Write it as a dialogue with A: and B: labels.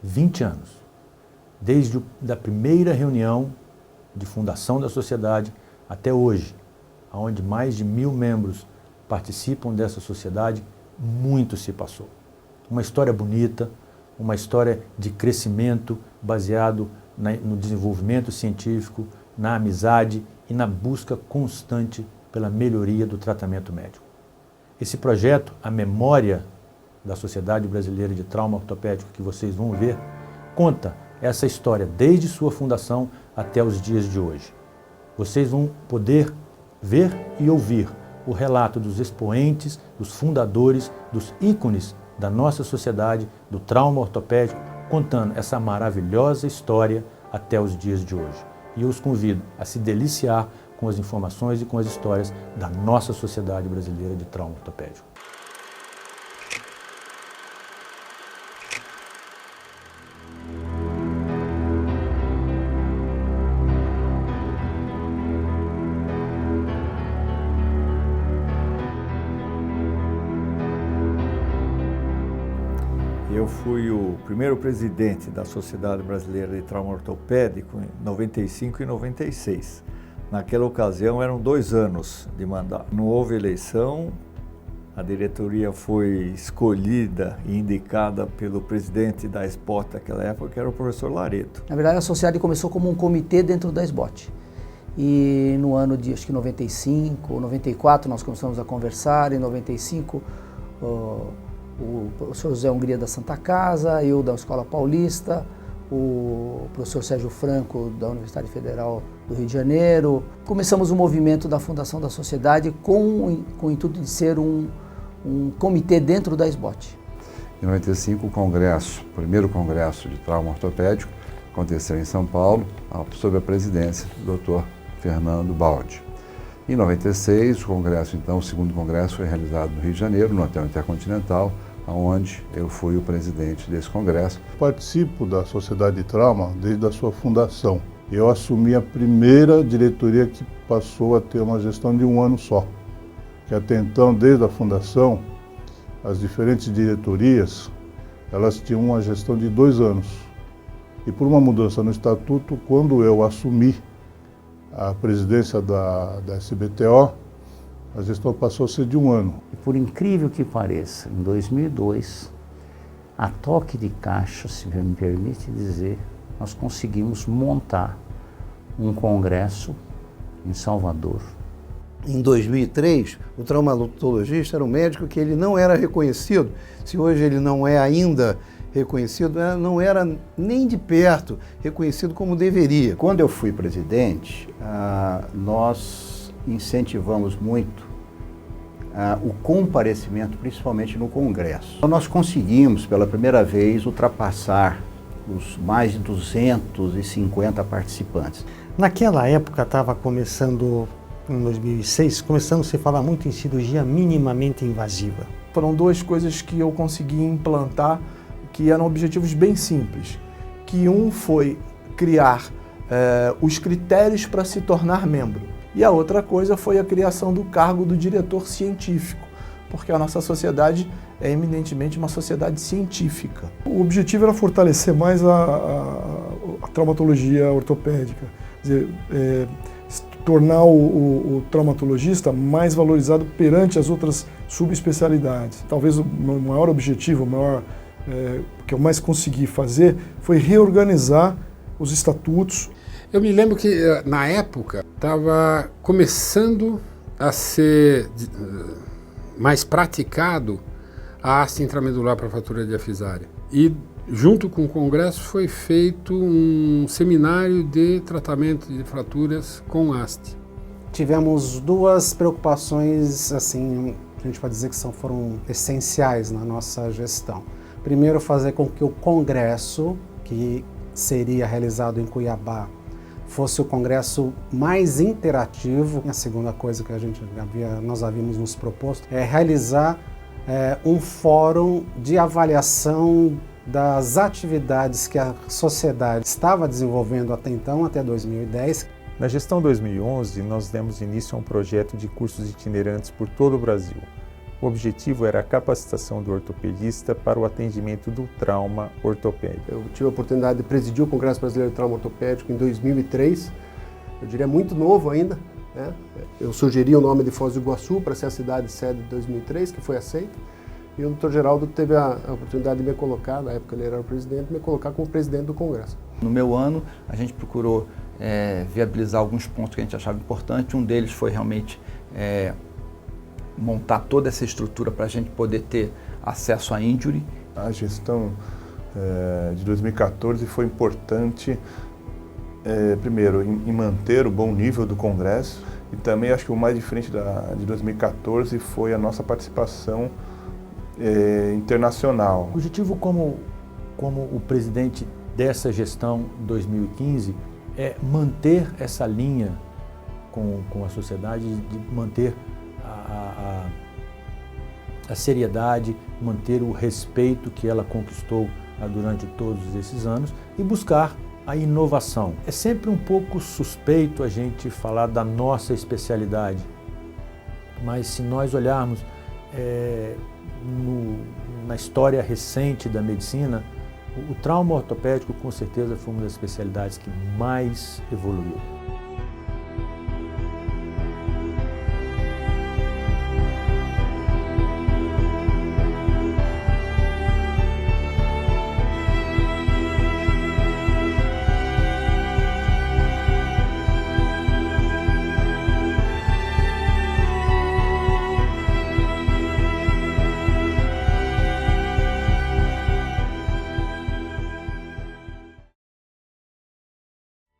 A: 20 anos, desde a primeira reunião de fundação da sociedade até hoje, onde mais de 1000 membros participam dessa sociedade, muito se passou. Uma história bonita, uma história de crescimento baseado no desenvolvimento científico, na amizade e na busca constante pela melhoria do tratamento médico. Esse projeto, a memória da Sociedade Brasileira de Trauma Ortopédico, que vocês vão ver, conta essa história desde sua fundação até os dias de hoje. Vocês vão poder ver e ouvir o relato dos expoentes, dos fundadores, dos ícones da nossa sociedade, do trauma ortopédico, contando essa maravilhosa história até os dias de hoje. E eu os convido a se deliciar com as informações e com as histórias da nossa Sociedade Brasileira de Trauma Ortopédico.
B: Eu fui o primeiro presidente da Sociedade Brasileira de Trauma Ortopédico em 95 e 96. Naquela ocasião eram 2 anos de mandato. Não houve eleição, a diretoria foi escolhida e indicada pelo presidente da SBOT naquela época, que era o professor Laredo.
C: Na verdade, a sociedade começou como um comitê dentro da SBOT. E no ano de, acho que 95 ou 94, nós começamos a conversar. Em 95, o professor José Hungria da Santa Casa, eu da Escola Paulista, o professor Sérgio Franco da Universidade Federal do Rio de Janeiro. Começamos o movimento da fundação da sociedade com o intuito de ser um comitê dentro da SBOT.
D: Em 95, o primeiro congresso de trauma ortopédico aconteceu em São Paulo, sob a presidência do Dr. Fernando Baldi. Em 96, o segundo congresso foi realizado no Rio de Janeiro, no Hotel Intercontinental, onde eu fui o presidente desse congresso.
E: Participo da Sociedade de Trauma desde a sua fundação. Eu assumi a primeira diretoria que passou a ter uma gestão de 1 ano só. Que até então, desde a fundação, as diferentes diretorias, elas tinham uma gestão de 2 anos. E por uma mudança no estatuto, quando eu assumi a presidência da SBTO, a gestão passou a ser de 1 ano.
F: E por incrível que pareça, em 2002, a toque de caixa, se me permite dizer, nós conseguimos montar um congresso em Salvador.
G: Em 2003, o traumatologista era um médico que ele não era reconhecido. Se hoje ele não é ainda reconhecido, não era nem de perto reconhecido como deveria.
H: Quando eu fui presidente, nós incentivamos muito o comparecimento, principalmente no Congresso. Então, nós conseguimos, pela primeira vez, ultrapassar os mais de 250 participantes.
I: Naquela época estava começando, em 2006, começando a se falar muito em cirurgia minimamente invasiva.
J: Foram 2 coisas que eu consegui implantar que eram objetivos bem simples. Que um foi criar os critérios para se tornar membro. E a outra coisa foi a criação do cargo do diretor científico, porque a nossa sociedade é eminentemente uma sociedade científica.
K: O objetivo era fortalecer mais a traumatologia ortopédica, quer dizer, tornar o traumatologista mais valorizado perante as outras subespecialidades. Talvez o maior objetivo, que eu mais consegui fazer, foi reorganizar os estatutos.
L: Eu me lembro que, na época, estava começando a ser mais praticado a haste intramedular para fratura diafisária. E, junto com o congresso, foi feito um seminário de tratamento de fraturas com haste.
M: Tivemos 2 preocupações, assim, que a gente pode dizer que foram essenciais na nossa gestão. Primeiro, fazer com que o congresso, que seria realizado em Cuiabá, fosse o congresso mais interativo. A segunda coisa que nós havíamos nos proposto é realizar um fórum de avaliação das atividades que a sociedade estava desenvolvendo até então, até 2010.
N: Na gestão 2011, nós demos início a um projeto de cursos itinerantes por todo o Brasil. O objetivo era a capacitação do ortopedista para o atendimento do trauma ortopédico.
O: Eu tive a oportunidade de presidir o Congresso Brasileiro de Trauma Ortopédico em 2003, eu diria muito novo ainda, né? Eu sugeri o nome de Foz do Iguaçu para ser a cidade sede de 2003, que foi aceita, e o Dr. Geraldo teve a oportunidade de me colocar, na época ele era o presidente, me colocar como presidente do Congresso.
P: No meu ano, a gente procurou viabilizar alguns pontos que a gente achava importante. Um deles foi realmente montar toda essa estrutura para a gente poder ter acesso à injury.
E: A gestão de 2014 foi importante, primeiro, em manter o bom nível do Congresso, e também acho que o mais diferente de 2014 foi a nossa participação internacional.
A: O objetivo como o presidente dessa gestão 2015 é manter essa linha com a sociedade, de manter a seriedade, manter o respeito que ela conquistou durante todos esses anos e buscar a inovação. É sempre um pouco suspeito a gente falar da nossa especialidade, mas se nós olharmos na história recente da medicina, o trauma ortopédico com certeza foi uma das especialidades que mais evoluiu.